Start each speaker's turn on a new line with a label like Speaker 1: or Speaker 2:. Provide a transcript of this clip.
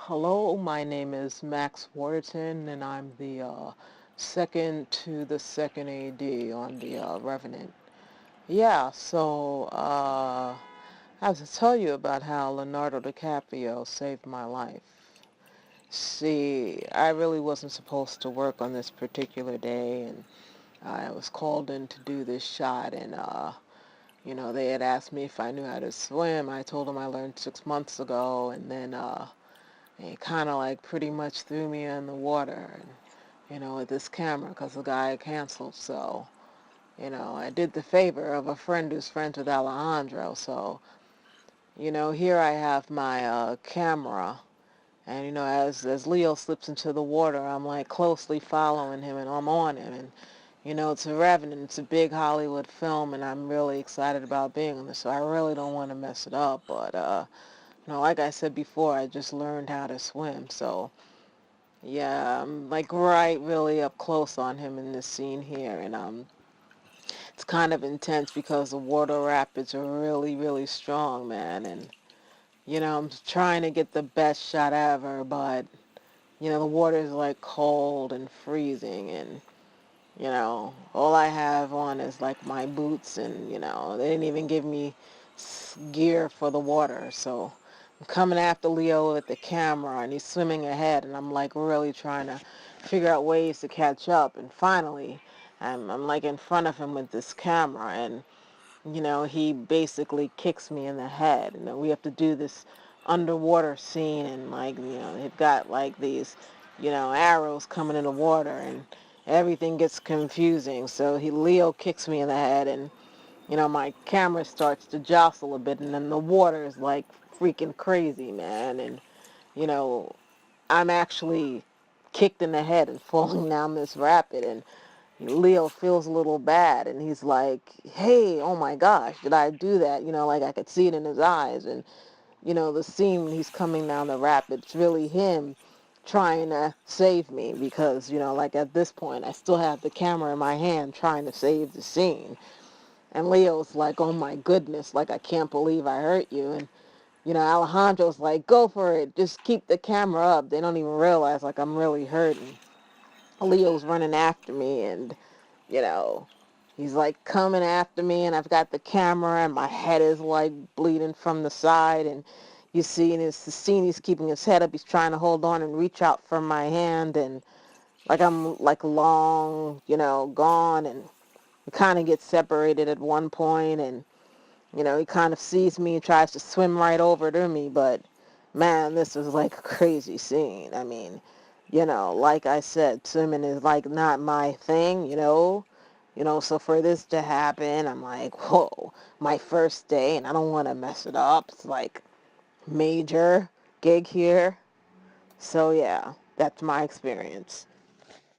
Speaker 1: Hello, my name is Max Warrington, and I'm the second to the second AD on the Revenant. Yeah, I have to tell you about how Leonardo DiCaprio saved my life. See, I really wasn't supposed to work on this particular day, and I was called in to do this shot, and they had asked me if I knew how to swim. I told them I learned 6 months ago, and then they kind of like pretty much threw me in the water, and, with this camera because the guy had canceled. So, I did the favor of a friend who's friends with Alejandro. So, here I have my camera, and as Leo slips into the water, I'm like closely following him, and I'm on him, and it's a Revenant. It's a big Hollywood film, and I'm really excited about being on this. So I really don't want to mess it up, but like I said before, I just learned how to swim, so yeah, I'm like right really up close on him in this scene here, and it's kind of intense because the water rapids are really, really strong, man, and I'm trying to get the best shot ever, but the water is like cold and freezing, and all I have on is like my boots, and they didn't even give me gear for the water, so I'm coming after Leo with the camera, and he's swimming ahead, and I'm like really trying to figure out ways to catch up, and finally I'm like in front of him with this camera, and he basically kicks me in the head, and then we have to do this underwater scene, and like they've got like these arrows coming in the water, and everything gets confusing. So Leo kicks me in the head, and my camera starts to jostle a bit, and then the water is like freaking crazy, man. And, you know, I'm actually kicked in the head and falling down this rapid, and Leo feels a little bad, and he's like, hey, oh my gosh, did I do that? Like I could see it in his eyes, and, the scene when he's coming down the rapid, it's really him trying to save me because, like at this point, I still have the camera in my hand trying to save the scene. And Leo's like, oh my goodness, like I can't believe I hurt you. And, Alejandro's like, go for it. Just keep the camera up. They don't even realize like I'm really hurting. Leo's running after me, and, you know, he's like coming after me, and I've got the camera, and my head is like bleeding from the side. And you see in the scene, he's keeping his head up. He's trying to hold on and reach out for my hand. And like I'm like long, gone. And we kind of get separated at one point, and he kind of sees me and tries to swim right over to me, but man, this was like a crazy scene. I mean, like I said, swimming is like not my thing, so for this to happen, I'm like, whoa, my first day, and I don't want to mess it up. It's like major gig here. So yeah, that's my experience.